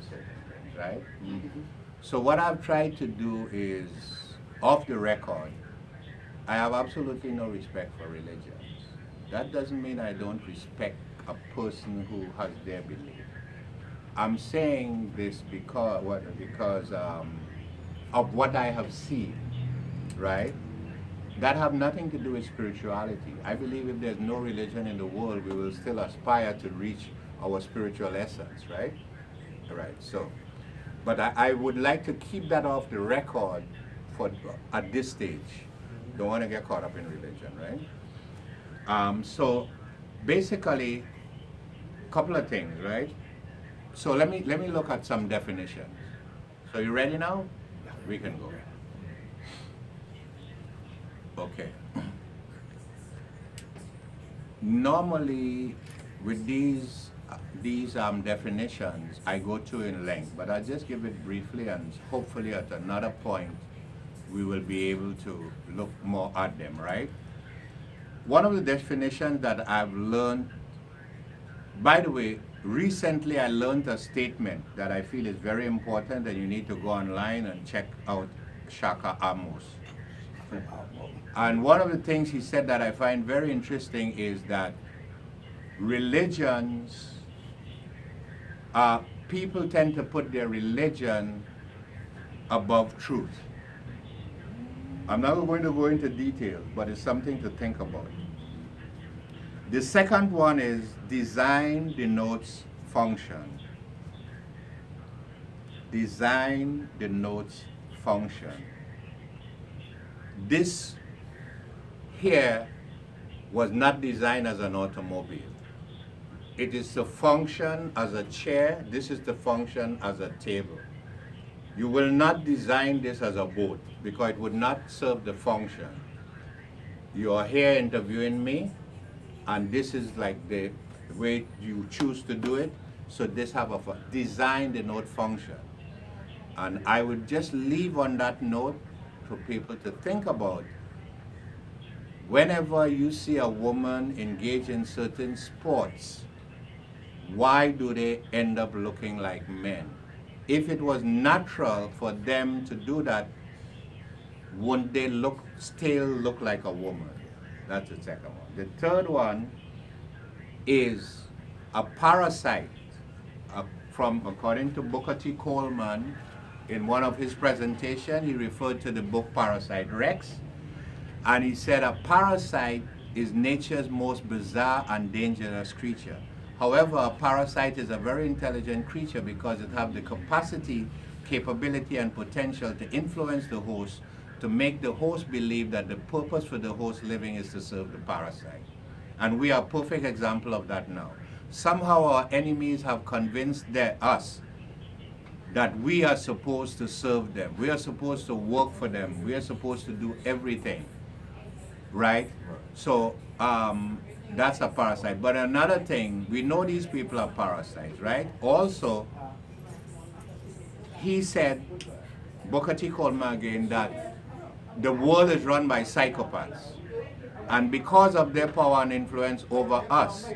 certain things, right? So what I've tried to do is, off the record, I have absolutely no respect for religions. That doesn't mean I don't respect a person who has their belief. I'm saying this because of what I have seen, right? That have nothing to do with spirituality. I believe if there's no religion in the world, we will still aspire to reach our spiritual essence, right? Right. So, but I would like to keep that off the record for at this stage. Don't want to get caught up in religion, right? So, basically, couple of things, right? So let me look at some definitions. So you ready now? We can go. Okay. Normally, with these definitions, I go through in length, but I'll just give it briefly, and hopefully at another point, we will be able to look more at them, right? One of the definitions that I've learned, by the way, recently I learned a statement that I feel is very important, and you need to go online and check out Shaka Amos. And one of the things he said that I find very interesting is that religions, people tend to put their religion above truth. I'm not going to go into details, but it's something to think about. The second one is design denotes function. Design denotes function. This here was not designed as an automobile. It is to function as a chair. This is to function as a table. You will not design this as a boat because it would not serve the function. You are here interviewing me, and this is like the way you choose to do it. So this have a design denote function. And I would just leave on that note for people to think about. Whenever you see a woman engage in certain sports, why do they end up looking like men? If it was natural for them to do that, wouldn't they still look like a woman? That's the second one. The third one is a parasite. According to Booker T. Coleman, in one of his presentations, he referred to the book Parasite Rex, and he said a parasite is nature's most bizarre and dangerous creature. However, a parasite is a very intelligent creature because it has the capacity, capability, and potential to influence the host, to make the host believe that the purpose for the host living is to serve the parasite. And we are a perfect example of that now. Somehow our enemies have convinced us that we are supposed to serve them. We are supposed to work for them. We are supposed to do everything, right? So that's a parasite. But another thing, we know these people are parasites, right? Also, he said, Booker T. Coleman again, that the world is run by psychopaths. And because of their power and influence over us,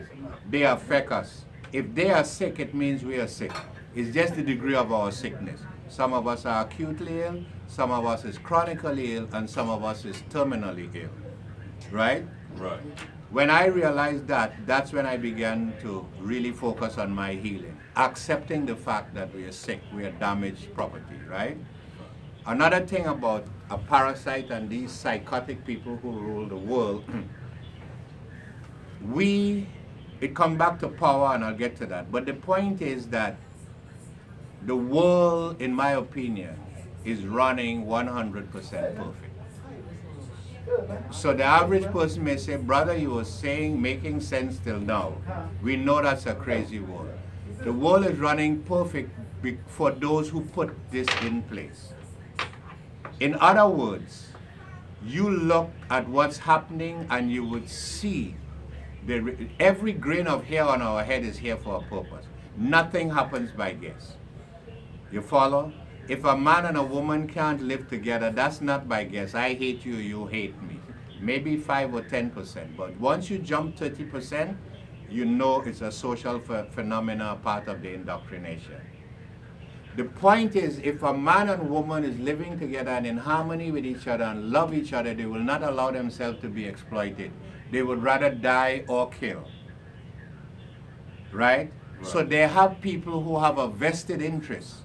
they affect us. If they are sick, it means we are sick. It's just the degree of our sickness. Some of us are acutely ill, some of us is chronically ill, and some of us is terminally ill. Right? Right. When I realized that, that's when I began to really focus on my healing. Accepting the fact that we are sick, we are damaged property, right? Another thing about a parasite and these psychotic people who rule the world, it comes back to power, and I'll get to that. But the point is that the world, in my opinion, is running 100% perfect. So the average person may say, brother, you were saying, making sense till now. We know that's a crazy world. The world is running perfect for those who put this in place. In other words, you look at what's happening and you would see every grain of hair on our head is here for a purpose. Nothing happens by guess. You follow? If a man and a woman can't live together, that's not by guess. I hate you, you hate me. Maybe 5 or 10%. But once you jump 30%, you know it's a social phenomena, part of the indoctrination. The point is, if a man and woman is living together and in harmony with each other and love each other, they will not allow themselves to be exploited. They would rather die or kill. Right? So they have people who have a vested interest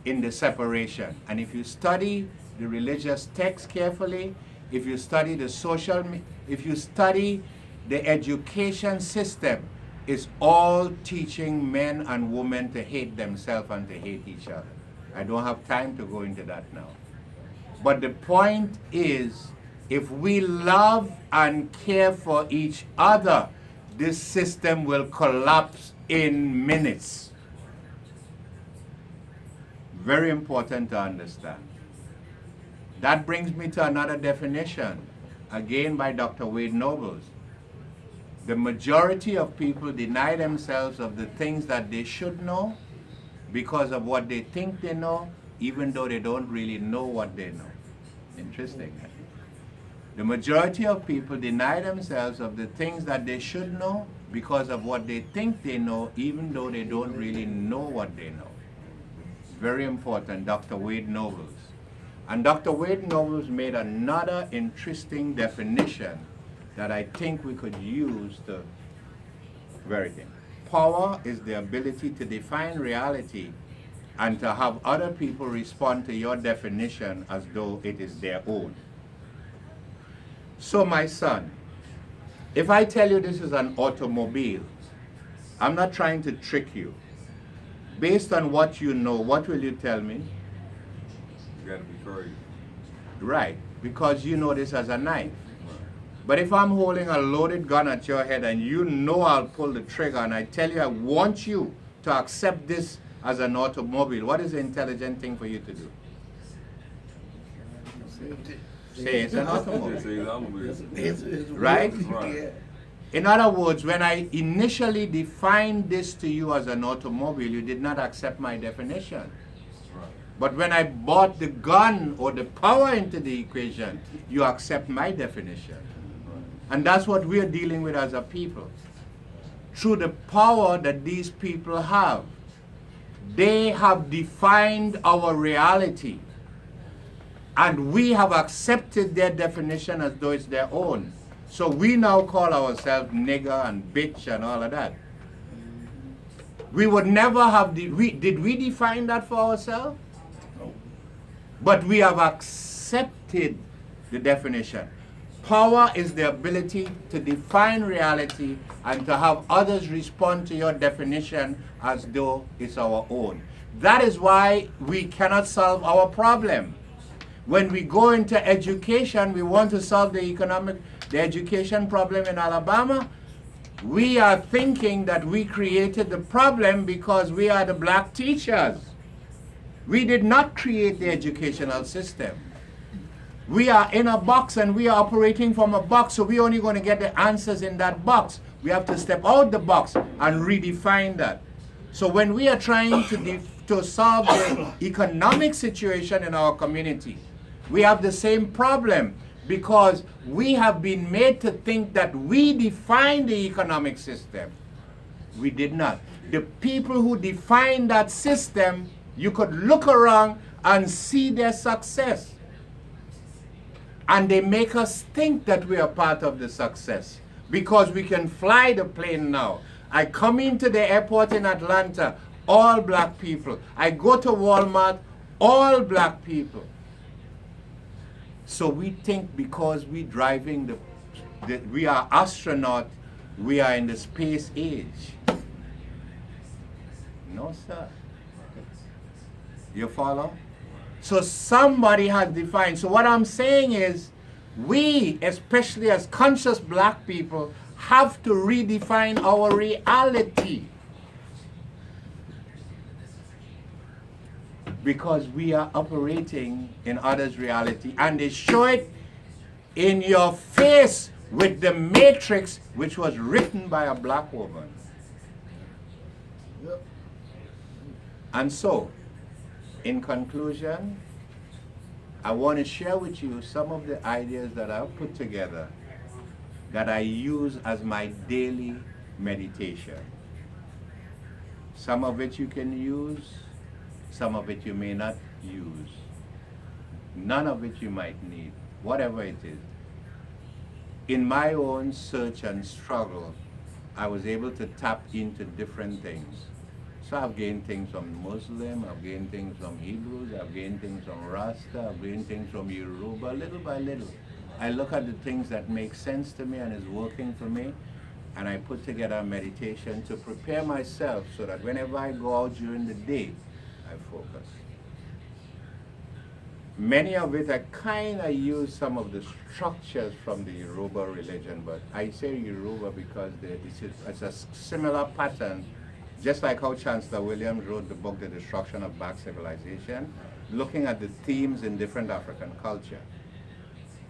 in the separation. And if you study the religious text carefully, if you study the if you study the education system, it's all teaching men and women to hate themselves and to hate each other. I don't have time to go into that now. But the point is, if we love and care for each other, this system will collapse in minutes. Very important to understand. That brings me to another definition, again by Dr. Wade Nobles. The majority of people deny themselves of the things that they should know because of what they think they know, even though they don't really know what they know. Interesting. The majority of people deny themselves of the things that they should know because of what they think they know, even though they don't really know what they know. Very important, Dr. Wade Nobles. And Dr. Wade Nobles made another interesting definition that I think we could use to everything. Power is the ability to define reality and to have other people respond to your definition as though it is their own. So my son, if I tell you this is an automobile, I'm not trying to trick you. Based on what you know, what will you tell me? You gotta be crazy. Right, because you know this as a knife. But if I'm holding a loaded gun at your head and you know I'll pull the trigger and I tell you I want you to accept this as an automobile, what is the intelligent thing for you to do? Say it's an automobile. Right? In other words, when I initially defined this to you as an automobile, you did not accept my definition. But when I brought the gun or the power into the equation, you accept my definition. And that's what we're dealing with as a people. Through the power that these people have, they have defined our reality. And we have accepted their definition as though it's their own. So we now call ourselves nigger and bitch and all of that. We would never have, did we define that for ourselves? But we have accepted the definition. Power is the ability to define reality and to have others respond to your definition as though it's our own. That is why we cannot solve our problem. When we go into education, we want to solve the education problem in Alabama. We are thinking that we created the problem because we are the black teachers. We did not create the educational system. We are in a box and we are operating from a box, so we're only going to get the answers in that box. We have to step out the box and redefine that. So when we are trying to solve the economic situation in our community, we have the same problem because we have been made to think that we define the economic system. We did not. The people who define that system, you could look around and see their success. And they make us think that we are part of the success because we can fly the plane now. I come into the airport in Atlanta, all black people. I go to Walmart, all black people. So we think because we're driving we are astronaut, we are in the space age. No, sir. You follow? So somebody has defined. So what I'm saying is, we, especially as conscious black people, have to redefine our reality. Because we are operating in others' reality. And they show it in your face with the Matrix, which was written by a black woman. Yep. And so, in conclusion, I want to share with you some of the ideas that I've put together that I use as my daily meditation. Some of it you can use, Some of it you may not use. None of it you might need, whatever it is. In my own search and struggle, I was able to tap into different things. So I've gained things from Muslim, I've gained things from Hebrews, I've gained things from Rasta, I've gained things from Yoruba, little by little. I look at the things that make sense to me and is working for me, and I put together a meditation to prepare myself so that whenever I go out during the day, I focus. Many of it, I kind of use some of the structures from the Yoruba religion, but I say Yoruba because it's a similar pattern, just like how Chancellor Williams wrote the book, The Destruction of Black Civilization, looking at the themes in different African culture.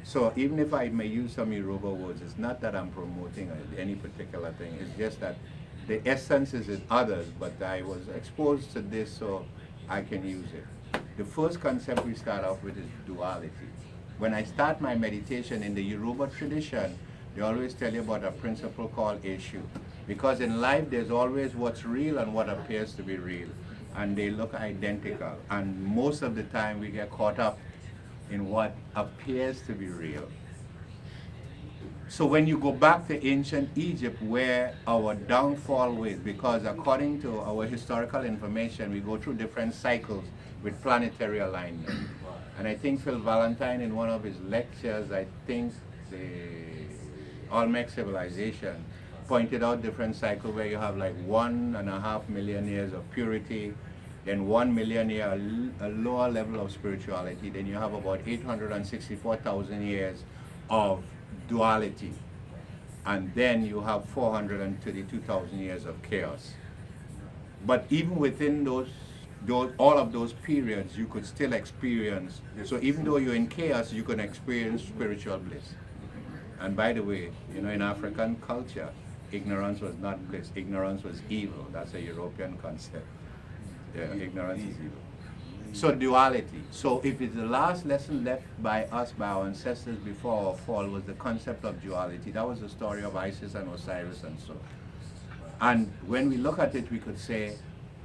So even if I may use some Yoruba words, it's not that I'm promoting any particular thing, it's just that the essence is in others, but I was exposed to this so I can use it. The first concept we start off with is duality. When I start my meditation in the Yoruba tradition, they always tell you about a principle called Eshu. Because in life there's always what's real and what appears to be real. And they look identical. And most of the time we get caught up in what appears to be real. So when you go back to ancient Egypt, where our downfall was, because according to our historical information, we go through different cycles with planetary alignment. And I think Phil Valentine, in one of his lectures, I think the Olmec civilization, pointed out different cycles where you have like 1.5 million years of purity, then 1 million year, a lower level of spirituality, then you have about 864,000 years of duality, and then you have 432,000 years of chaos. But even within all of those periods, you could still experience, so even though you're in chaos, you can experience spiritual bliss. And by the way, you know, in African culture, ignorance was not bliss, ignorance was evil. That's a European concept. Yeah, ignorance is evil. So duality. So if it's the last lesson left by us, by our ancestors before our fall, was the concept of duality. That was the story of Isis and Osiris and so. And when we look at it, we could say,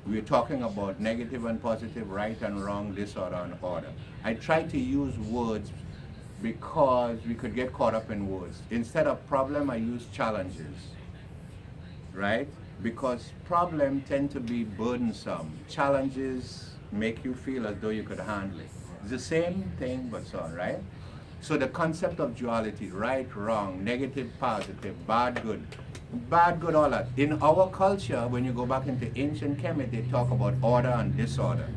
we're talking about negative and positive, right and wrong, disorder and order. I try to use words because we could get caught up in words. Instead of problem, I use challenges, right? Because problems tend to be burdensome. Challenges make you feel as though you could handle it. It's the same thing, but so on, right? So the concept of duality, right, wrong, negative, positive, bad, good, all that. In our culture, when you go back into ancient Kemet, they talk about order and disorder.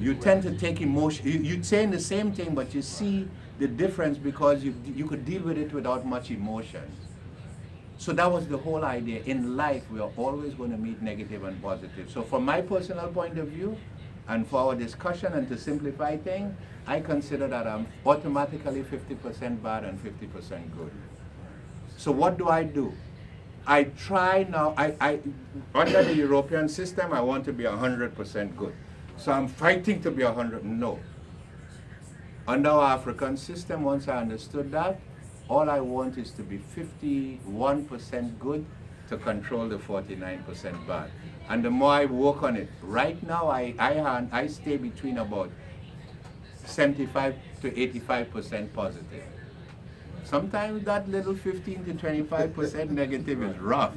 You tend to take emotion, you're saying the same thing, but you see the difference because you could deal with it without much emotion. So that was the whole idea. In life, we are always going to meet negative and positive. So from my personal point of view, and for our discussion and to simplify things, I consider that I'm automatically 50% bad and 50% good. So what do? I try now, under the European system, I want to be 100% good. So I'm fighting to be 100, no. Under our African system, once I understood that, all I want is to be 51% good to control the 49% bad. And the more I work on it, right now I stay between about 75 to 85% positive. Sometimes that little 15 to 25% negative is rough.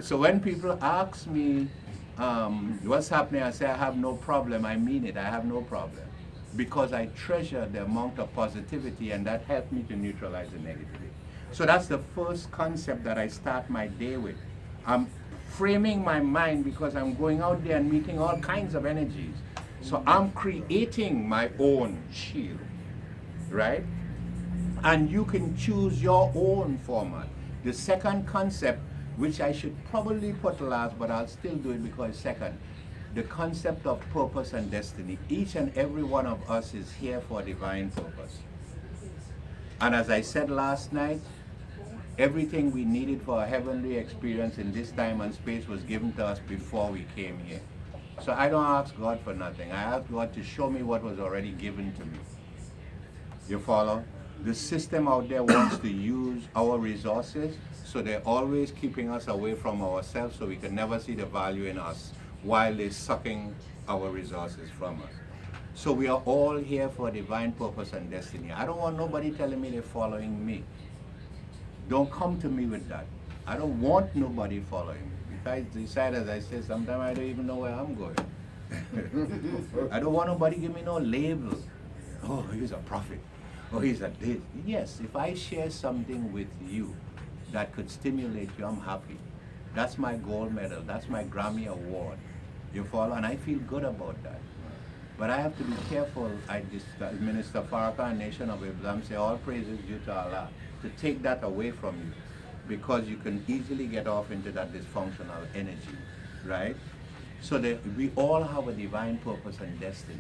So when people ask me, what's happening, I say I have no problem. I mean it, I have no problem. Because I treasure the amount of positivity, and that helped me to neutralize the negativity. So that's the first concept that I start my day with. I'm framing my mind because I'm going out there and meeting all kinds of energies. So I'm creating my own shield, right? And you can choose your own format. The second concept, which I should probably put last, but I'll still do it because it's second, the concept of purpose and destiny. Each and every one of us is here for a divine purpose. And as I said last night, everything we needed for a heavenly experience in this time and space was given to us before we came here. So I don't ask God for nothing. I ask God to show me what was already given to me. You follow? The system out there wants to use our resources, so they're always keeping us away from ourselves so we can never see the value in us, while they're sucking our resources from us. So we are all here for divine purpose and destiny. I don't want nobody telling me they're following me. Don't come to me with that. I don't want nobody following me. If I decide, as I say, sometimes I don't even know where I'm going. I don't want nobody give me no label. Oh, he's a prophet. Oh, he's a this. Yes, if I share something with you that could stimulate you, I'm happy. That's my gold medal. That's my Grammy Award. You follow? And I feel good about that. But I have to be careful. Minister Farrakhan, Nation of Islam, say all praise is due to Allah, to take that away from you, because you can easily get off into that dysfunctional energy, right? So that we all have a divine purpose and destiny.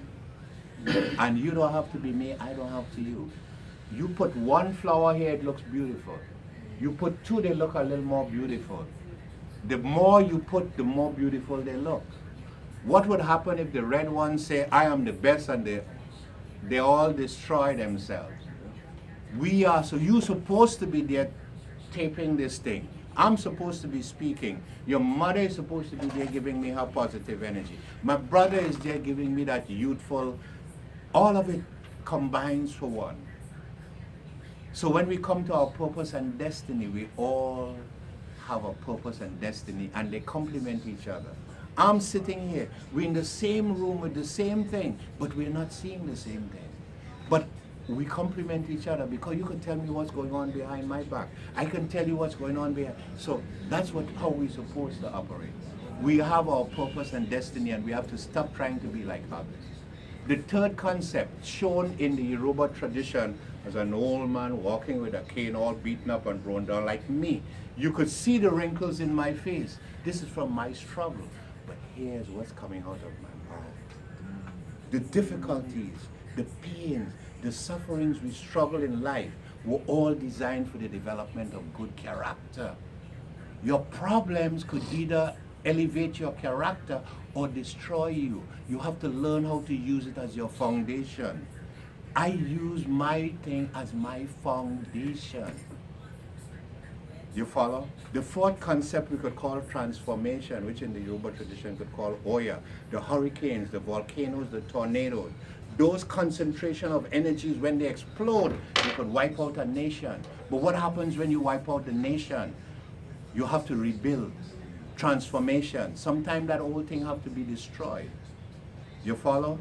And you don't have to be me, I don't have to you. You put one flower here, it looks beautiful. You put two, they look a little more beautiful. The more you put, the more beautiful they look. What would happen if the red ones say, I am the best, and they all destroy themselves? We are, so you're supposed to be there taping this thing. I'm supposed to be speaking. Your mother is supposed to be there giving me her positive energy. My brother is there giving me that youthful, all of it combines for one. So when we come to our purpose and destiny, we all have a purpose and destiny, and they complement each other. I'm sitting here, we're in the same room with the same thing, but we're not seeing the same thing. But we complement each other, because you can tell me what's going on behind my back. I can tell you what's going on behind. So that's how we're supposed to operate. We have our purpose and destiny, and we have to stop trying to be like others. The third concept, shown in the Yoruba tradition as an old man walking with a cane, all beaten up and broken down like me. You could see the wrinkles in my face. This is from my struggle. But here's what's coming out of my mouth. The difficulties, the pains, the sufferings we struggle in life were all designed for the development of good character. Your problems could either elevate your character or destroy you. You have to learn how to use it as your foundation. I use my thing as my foundation. You follow? The fourth concept we could call transformation, which in the Yoruba tradition could call Oya. The hurricanes, the volcanoes, the tornadoes. Those concentration of energies, when they explode, they could wipe out a nation. But what happens when you wipe out the nation? You have to rebuild. Transformation. Sometimes that whole thing have to be destroyed. You follow?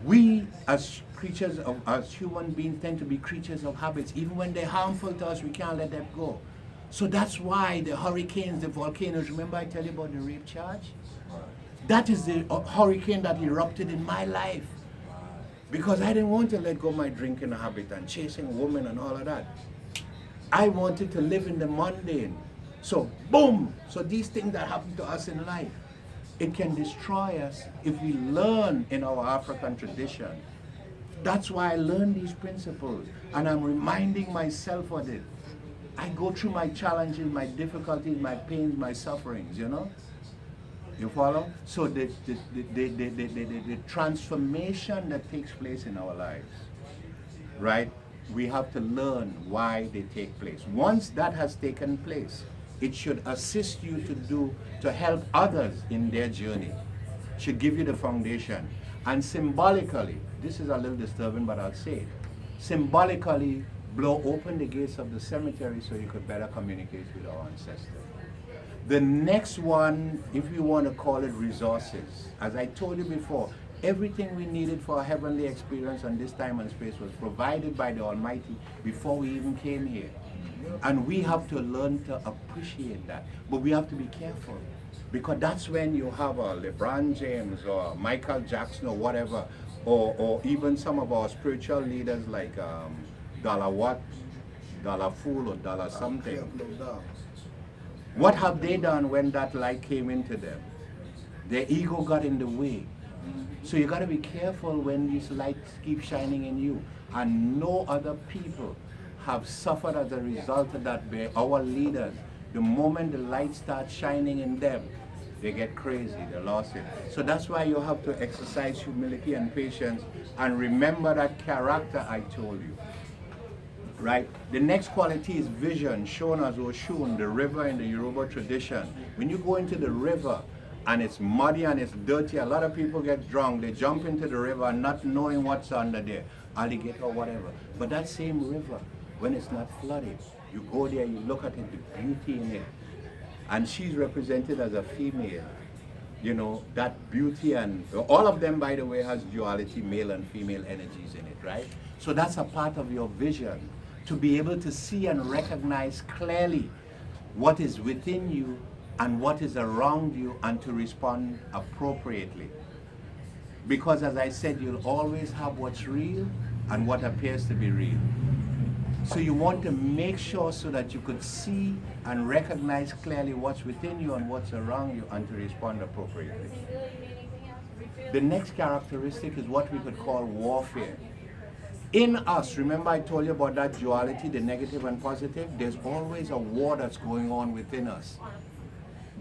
We as creatures as human beings tend to be creatures of habits. Even when they're harmful to us, we can't let them go. So that's why the hurricanes, the volcanoes, remember I tell you about the rape charge? That is the hurricane that erupted in my life. Because I didn't want to let go of my drinking habit and chasing women and all of that. I wanted to live in the mundane. So boom! So these things that happen to us in life, it can destroy us if we learn in our African tradition. That's why I learned these principles, and I'm reminding myself of it. I go through my challenges, my difficulties, my pains, my sufferings, you know? You follow? So the transformation that takes place in our lives, right? We have to learn why they take place. Once that has taken place, it should assist you to help others in their journey. It should give you the foundation. And symbolically, this is a little disturbing, but I'll say it. Symbolically, blow open the gates of the cemetery so you could better communicate with our ancestors. The next one, if you want to call it resources, as I told you before, everything we needed for a heavenly experience on this time and space was provided by the Almighty before we even came here. And we have to learn to appreciate that. But we have to be careful, because that's when you have a LeBron James or Michael Jackson or whatever, or even some of our spiritual leaders like Dollar What, Dollar Fool or Dollar something. What have they done when that light came into them? Their ego got in the way. So you got to be careful when these lights keep shining in you. And no other people have suffered as a result of that. Our leaders, the moment the light starts shining in them, they get crazy, they lost it. So that's why you have to exercise humility and patience and remember that character I told you. Right? The next quality is vision, shown as Oshun, the river in the Yoruba tradition. When you go into the river, and it's muddy and it's dirty. A lot of people get drunk. They jump into the river not knowing what's under there, alligator or whatever. But that same river, when it's not flooded, you go there, you look at it, the beauty in it. And she's represented as a female. You know, that beauty, and all of them, by the way, has duality, male and female energies in it, right? So that's a part of your vision, to be able to see and recognize clearly what is within you and what is around you, and to respond appropriately. Because as I said, you'll always have what's real and what appears to be real. So you want to make sure so that you could see and recognize clearly what's within you and what's around you, and to respond appropriately. The next characteristic is what we could call warfare. In us, remember I told you about that duality, the negative and positive? There's always a war that's going on within us.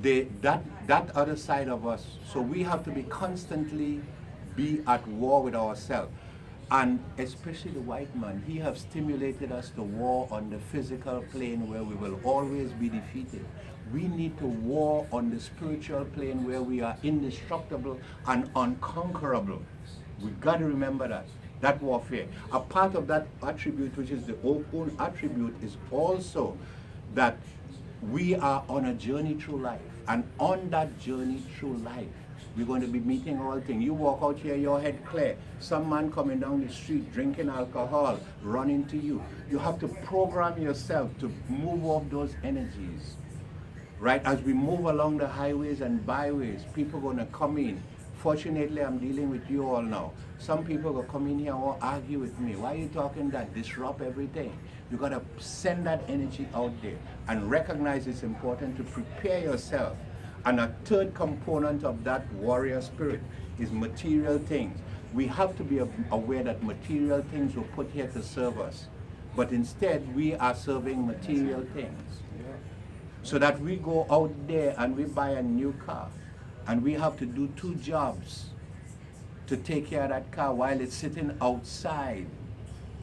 That other side of us. So we have to be constantly be at war with ourselves. And especially the white man, he has stimulated us to war on the physical plane where we will always be defeated. We need to war on the spiritual plane where we are indestructible and unconquerable. We've got to remember that warfare. A part of that attribute, which is the own attribute, is also that we are on a journey through life. And on that journey through life, we're going to be meeting all things. You walk out here, your head clear. Some man coming down the street drinking alcohol, run into you. You have to program yourself to move off those energies. Right? As we move along the highways and byways, people are going to come in. Fortunately, I'm dealing with you all now. Some people will come in here and argue with me. Why are you talking that? Disrupt everything. You got to send that energy out there and recognize it's important to prepare yourself. And a third component of that warrior spirit is material things. We have to be aware that material things were put here to serve us. But instead, we are serving material things. So that we go out there and we buy a new car, and we have to do 2 jobs to take care of that car while it's sitting outside.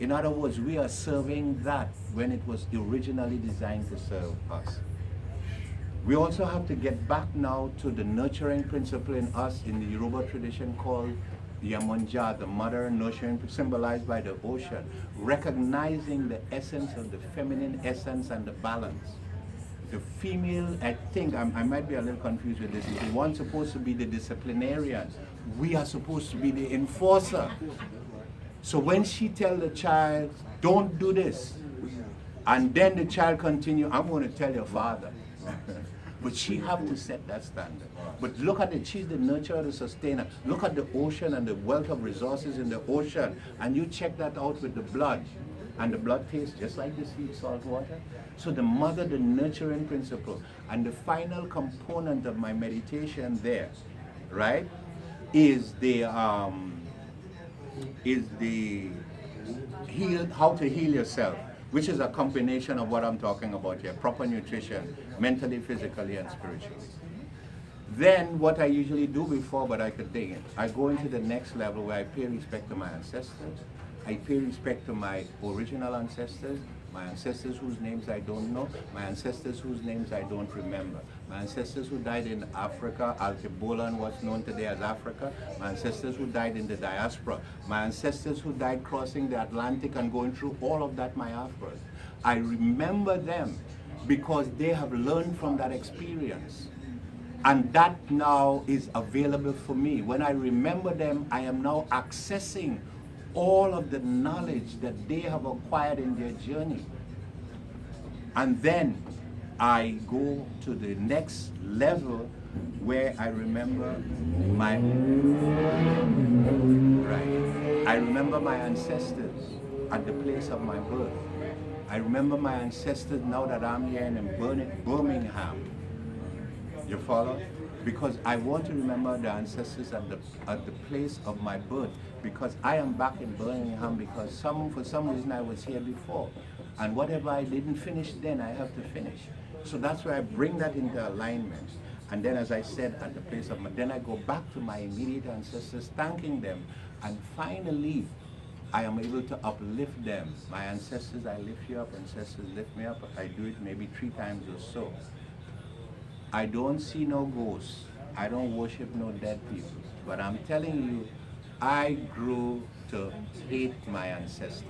In other words, we are serving that when it was originally designed to serve us. We also have to get back now to the nurturing principle in us in the Yoruba tradition called the Yamonja, the mother nurturing, symbolized by the ocean, recognizing the essence of the feminine essence and the balance. The female, I think, I might be a little confused with this, is the one supposed to be the disciplinarian. We are supposed to be the enforcer. So when she tells the child, don't do this, and then the child continue, I'm going to tell your father. But she have to set that standard. But look at it, she's the nurturer, the sustainer. Look at the ocean and the wealth of resources in the ocean, and you check that out with the blood. And the blood tastes just like the sweet salt water. So the mother, the nurturing principle. And the final component of my meditation there, right, is the how to heal yourself, which is a combination of what I'm talking about here: proper nutrition, mentally, physically, and spiritually. Then what I usually do before, but I could dig in, I go into the next level where I pay respect to my ancestors. I pay respect to my original ancestors, my ancestors whose names I don't know, my ancestors whose names I don't remember, my ancestors who died in Africa, Altibola and what's known today as Africa, my ancestors who died in the diaspora, my ancestors who died crossing the Atlantic and going through all of that, my afros. I remember them because they have learned from that experience. And that now is available for me. When I remember them, I am now accessing all of the knowledge that they have acquired in their journey. And then I go to the next level where I remember my I remember my ancestors at the place of my birth. I remember my ancestors now that I'm here in Birmingham. You follow? Because I want to remember the ancestors at the place of my birth, because I am back in Birmingham because for some reason I was here before. And whatever I didn't finish then, I have to finish. So that's why I bring that into alignment. And then, as I said, at the place of then I go back to my immediate ancestors, thanking them. And finally, I am able to uplift them. My ancestors, I lift you up. Ancestors, lift me up. I do it maybe 3 times or so. I don't see no ghosts. I don't worship no dead people. But I'm telling you, I grew to hate my ancestors.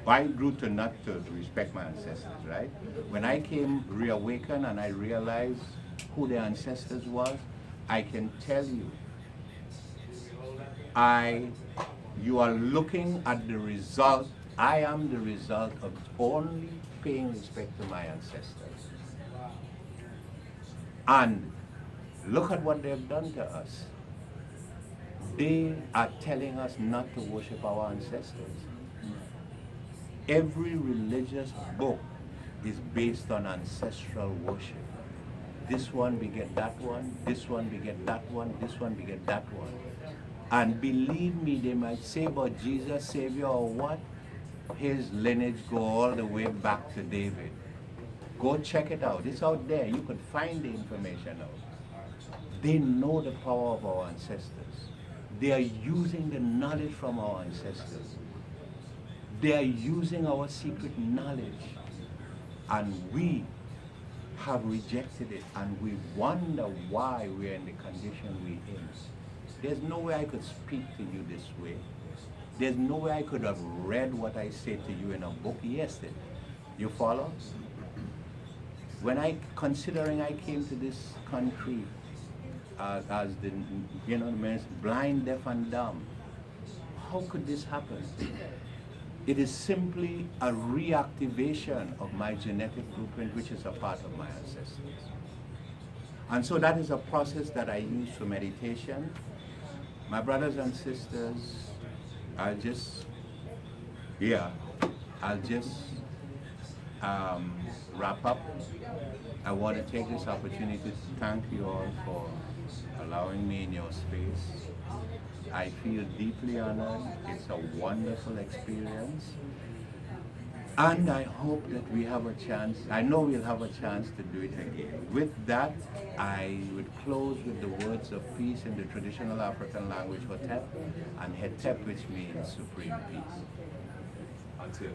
I grew to not to respect my ancestors, right? When I came reawakened and I realized who the ancestors was, I can tell you, I, you are looking at the result. I am the result of only paying respect to my ancestors. And look at what they've done to us. They are telling us not to worship our ancestors. Every religious book is based on ancestral worship. This one beget that one, this one beget that one, this one beget that one. And believe me, they might say about Jesus, Savior, or what? His lineage go all the way back to David. Go check it out. It's out there. You could find the information out. They know the power of our ancestors. They are using the knowledge from our ancestors. They are using our secret knowledge. And we have rejected it, and we wonder why we're in the condition we're in. There's no way I could speak to you this way. There's no way I could have read what I say to you in a book yesterday. You follow? When considering I came to this country as the, blind, deaf, and dumb, how could this happen? It is simply a reactivation of my genetic blueprint, which is a part of my ancestors. And so that is a process that I use for meditation. My brothers and sisters, I'll just wrap up. I want to take this opportunity to thank you all for allowing me in your space. I feel deeply honored. It's a wonderful experience. And I hope that we have a chance, I know we'll have a chance to do it again. With that, I would close with the words of peace in the traditional African language, Hotep, and Hetep, which means supreme peace. Until.